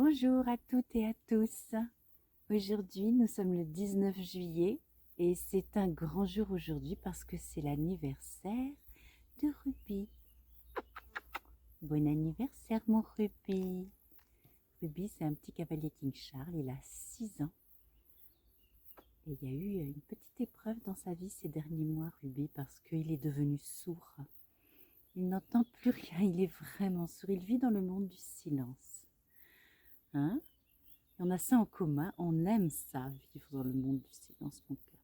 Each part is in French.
Bonjour à toutes et à tous. Aujourd'hui, nous sommes le 19 juillet et c'est un grand jour aujourd'hui parce que c'est l'anniversaire de Ruby. Bon anniversaire mon Ruby. Ruby, c'est un petit cavalier King Charles, il a 6 ans. Et il y a eu une petite épreuve dans sa vie ces derniers mois, Ruby, parce qu'il est devenu sourd. Il n'entend plus rien, il est vraiment sourd, il vit dans le monde du silence. Hein? On a ça en commun, on aime ça, vivre dans le monde du silence, mon cœur.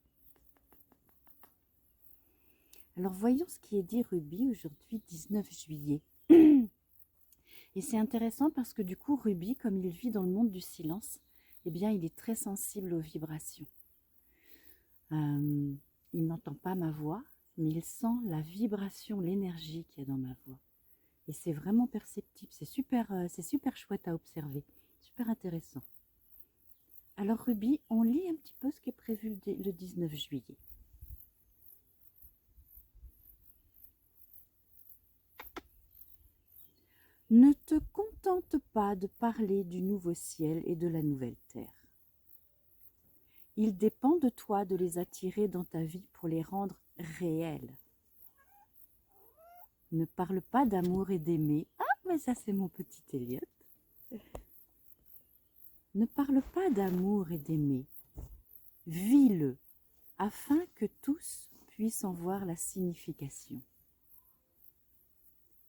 Alors voyons ce qui est dit Ruby aujourd'hui, 19 juillet. Et c'est intéressant parce que du coup, Ruby, comme il vit dans le monde du silence, eh bien, il est très sensible aux vibrations. Il n'entend pas ma voix, mais il sent la vibration, l'énergie qu'il y a dans ma voix. Et c'est vraiment perceptible, c'est super chouette à observer, super intéressant. Alors Ruby, on lit un petit peu ce qui est prévu le 19 juillet. Ne te contente pas de parler du nouveau ciel et de la nouvelle terre. Il dépend de toi de les attirer dans ta vie pour les rendre réels. Ne parle pas d'amour et d'aimer. Ah, mais ça c'est mon petit Elliot. Ne parle pas d'amour et d'aimer. Vis-le, afin que tous puissent en voir la signification.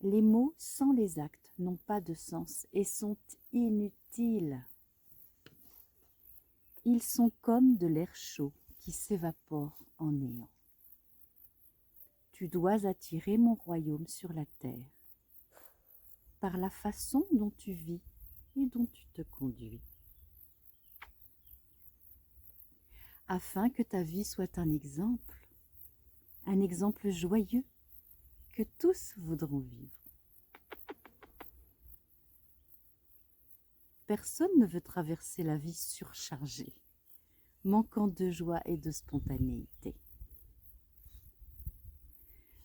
Les mots sans les actes n'ont pas de sens et sont inutiles. Ils sont comme de l'air chaud qui s'évapore en néant. Tu dois attirer mon royaume sur la terre par la façon dont tu vis et dont tu te conduis. Afin que ta vie soit un exemple joyeux que tous voudront vivre. Personne ne veut traverser la vie surchargée, manquant de joie et de spontanéité.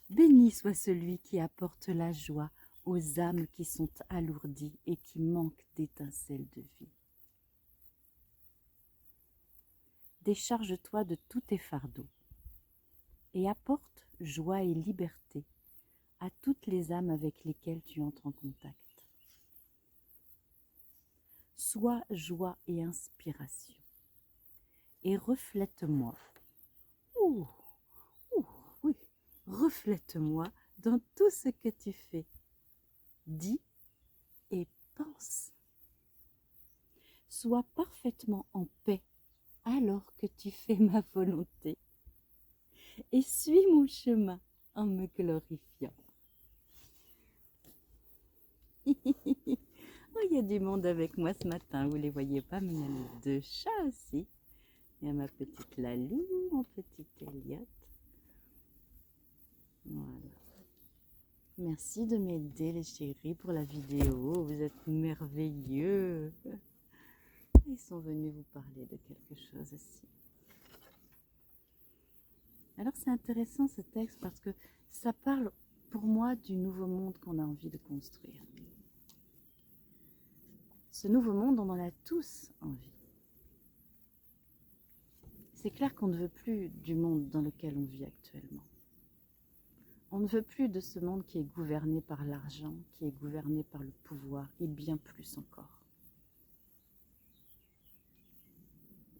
Béni soit celui qui apporte la joie aux âmes qui sont alourdies et qui manquent d'étincelles de vie. Décharge-toi de tous tes fardeaux et apporte joie et liberté à toutes les âmes avec lesquelles tu entres en contact. Sois joie et inspiration et reflète-moi. Oui, reflète-moi dans tout ce que tu fais, dis et pense. Sois parfaitement en paix alors que tu fais ma volonté et suis mon chemin en me glorifiant. Oh, il y a du monde avec moi ce matin, vous ne les voyez pas, mais il y a mes 2 chats aussi. Il y a ma petite Lalou, mon petit Elliot. Voilà. Merci de m'aider les chéris pour la vidéo, vous êtes merveilleux. Ils sont venus vous parler de quelque chose aussi. Alors c'est intéressant ce texte parce que ça parle pour moi du nouveau monde qu'on a envie de construire. Ce nouveau monde, on en a tous envie. C'est clair qu'on ne veut plus du monde dans lequel on vit actuellement. On ne veut plus de ce monde qui est gouverné par l'argent, qui est gouverné par le pouvoir et bien plus encore.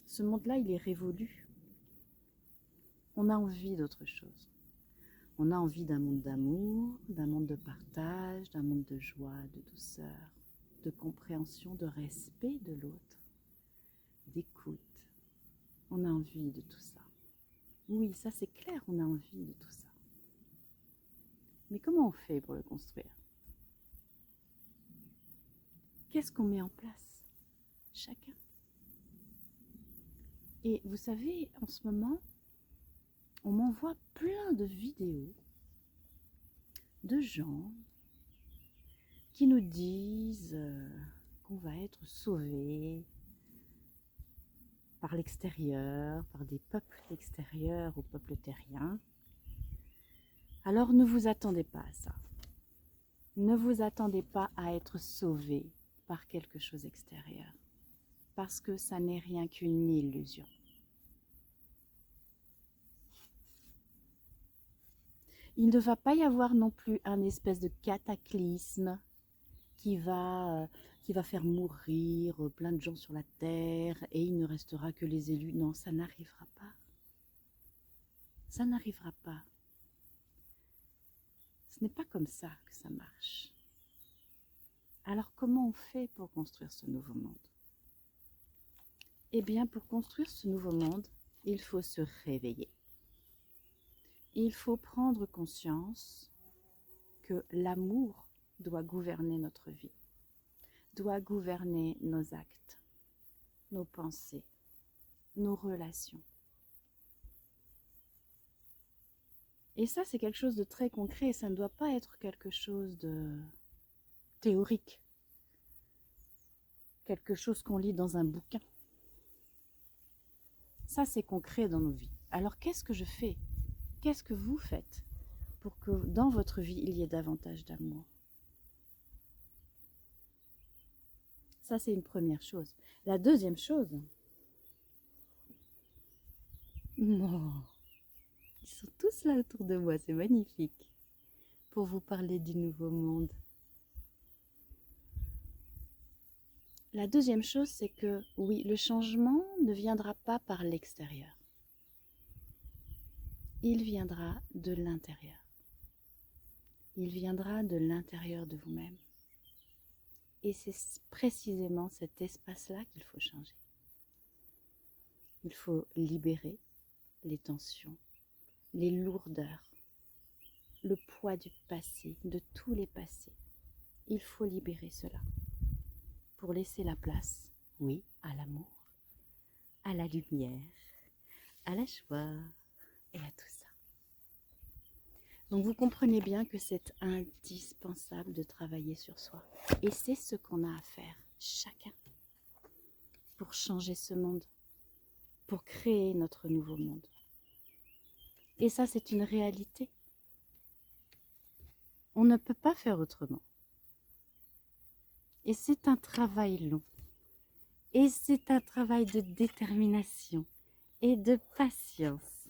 Ce monde-là, il est révolu. On a envie d'autre chose. On a envie d'un monde d'amour, d'un monde de partage, d'un monde de joie, de douceur, de compréhension, de respect de l'autre, d'écoute. On a envie de tout ça. Oui, ça c'est clair, on a envie de tout ça. Mais comment on fait pour le construire? Qu'est-ce qu'on met en place? Chacun. Et vous savez, en ce moment, on m'envoie plein de vidéos de gens qui nous disent qu'on va être sauvés par l'extérieur, par des peuples extérieurs au peuple terrien. Alors ne vous attendez pas à ça. Ne vous attendez pas à être sauvés par quelque chose extérieur, parce que ça n'est rien qu'une illusion. Il ne va pas y avoir non plus un espèce de cataclysme qui va faire mourir plein de gens sur la terre et il ne restera que les élus. Non, ça n'arrivera pas. Ça n'arrivera pas. Ce n'est pas comme ça que ça marche. Alors comment on fait pour construire ce nouveau monde? Eh bien, pour construire ce nouveau monde, il faut se réveiller. Il faut prendre conscience que l'amour doit gouverner notre vie, doit gouverner nos actes, nos pensées, nos relations. Et ça, c'est quelque chose de très concret, ça ne doit pas être quelque chose de théorique, quelque chose qu'on lit dans un bouquin. Ça, c'est concret dans nos vies. Alors, qu'est-ce que je fais? Qu'est-ce que vous faites pour que dans votre vie, il y ait davantage d'amour? Ça, c'est une première chose. La deuxième chose, oh, ils sont tous là autour de moi, c'est magnifique, pour vous parler du nouveau monde. La deuxième chose, c'est que oui, le changement ne viendra pas par l'extérieur. Il viendra de l'intérieur. Il viendra de l'intérieur de vous-même. Et c'est précisément cet espace-là qu'il faut changer. Il faut libérer les tensions, les lourdeurs, le poids du passé, de tous les passés. Il faut libérer cela pour laisser la place, oui, à l'amour, à la lumière, à la joie et à tout ça. Donc vous comprenez bien que c'est indispensable de travailler sur soi. Et c'est ce qu'on a à faire, chacun, pour changer ce monde, pour créer notre nouveau monde. Et ça, c'est une réalité. On ne peut pas faire autrement. Et c'est un travail long. Et c'est un travail de détermination et de patience.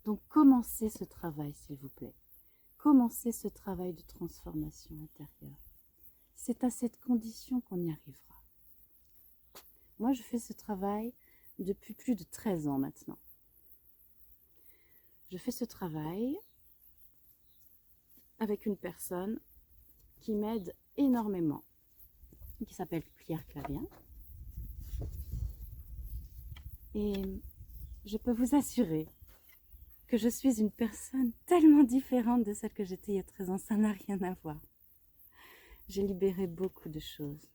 Donc commencez ce travail, s'il vous plaît. Commencez ce travail de transformation intérieure. C'est à cette condition qu'on y arrivera. Moi, je fais ce travail depuis plus de 13 ans maintenant. Je fais ce travail avec une personne qui m'aide énormément, qui s'appelle Pierre Clavien. Et je peux vous assurer que je suis une personne tellement différente de celle que j'étais il y a 13 ans. Ça n'a rien à voir. J'ai libéré beaucoup de choses.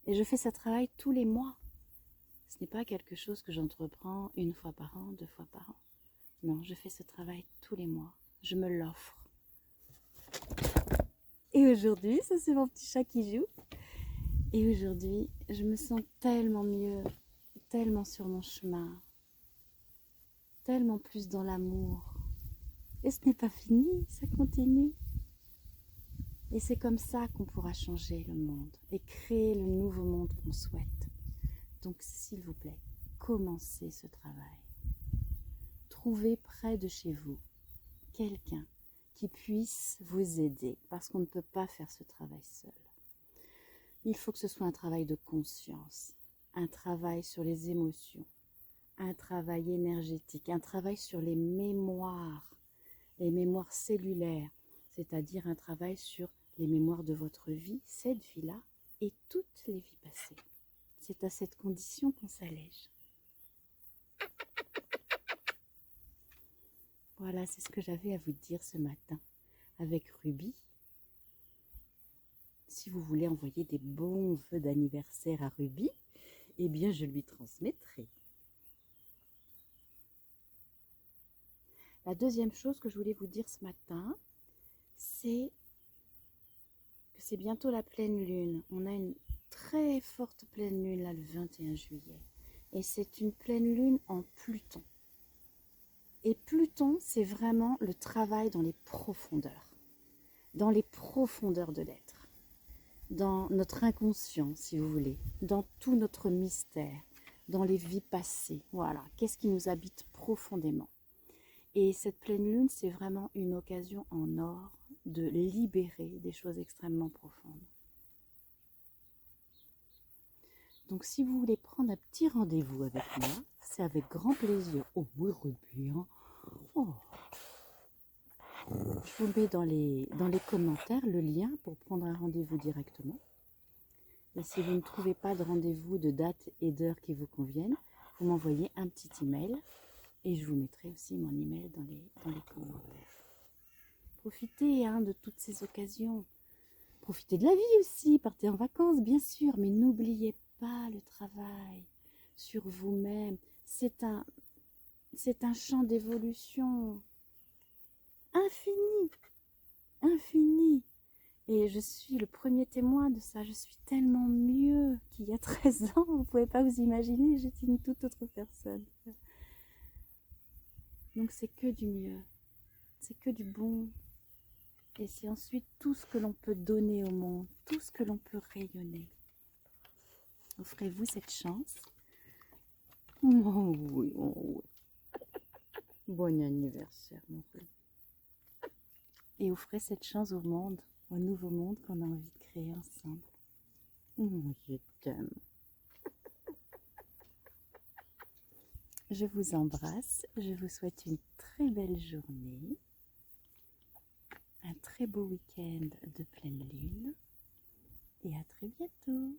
Et je fais ce travail tous les mois. Ce n'est pas quelque chose que j'entreprends une fois par an, 2 fois par an. Non, je fais ce travail tous les mois. Je me l'offre. Et aujourd'hui, ça c'est mon petit chat qui joue. Et aujourd'hui, je me sens tellement mieux, tellement sur mon chemin, tellement plus dans l'amour. Et ce n'est pas fini, ça continue. Et c'est comme ça qu'on pourra changer le monde et créer le nouveau monde qu'on souhaite. Donc s'il vous plaît, commencez ce travail. Trouvez près de chez vous quelqu'un qui puisse vous aider, parce qu'on ne peut pas faire ce travail seul. Il faut que ce soit un travail de conscience, un travail sur les émotions, un travail énergétique, un travail sur les mémoires cellulaires, c'est-à-dire un travail sur les mémoires de votre vie, cette vie-là et toutes les vies passées. C'est à cette condition qu'on s'allège. Voilà, c'est ce que j'avais à vous dire ce matin avec Ruby. Si vous voulez envoyer des bons vœux d'anniversaire à Ruby, eh bien je lui transmettrai. La deuxième chose que je voulais vous dire ce matin, c'est que c'est bientôt la pleine lune. On a une très forte pleine lune là le 21 juillet. Et c'est une pleine lune en Pluton. Et Pluton, c'est vraiment le travail dans les profondeurs. dans les profondeurs de l'être, dans notre inconscient, si vous voulez, dans tout notre mystère, dans les vies passées. Voilà, qu'est-ce qui nous habite profondément. Et cette pleine lune, c'est vraiment une occasion en or de libérer des choses extrêmement profondes. Donc si vous voulez prendre un petit rendez-vous avec moi, c'est avec grand plaisir. Oh oui, Ruby, hein. Oh. Je vous mets dans les commentaires le lien pour prendre un rendez-vous directement. Et si vous ne trouvez pas de rendez-vous, de date et d'heure qui vous conviennent, vous m'envoyez un petit email et je vous mettrai aussi mon email dans les commentaires. Profitez de toutes ces occasions. Profitez de la vie aussi, partez en vacances bien sûr, mais n'oubliez pas le travail sur vous-même. C'est un champ d'évolution infini, infini. Et je suis le premier témoin de ça. Je suis tellement mieux qu'il y a 13 ans. Vous ne pouvez pas vous imaginer, j'étais une toute autre personne. Donc c'est que du mieux. C'est que du bon. Et c'est ensuite tout ce que l'on peut donner au monde, tout ce que l'on peut rayonner. Offrez-vous cette chance. Oh oui, oh oui. Bon anniversaire, mon frère. Et offrez cette chance au monde, au nouveau monde qu'on a envie de créer ensemble. Je t'aime. Je vous embrasse, je vous souhaite une très belle journée, un très beau week-end de pleine lune et à très bientôt.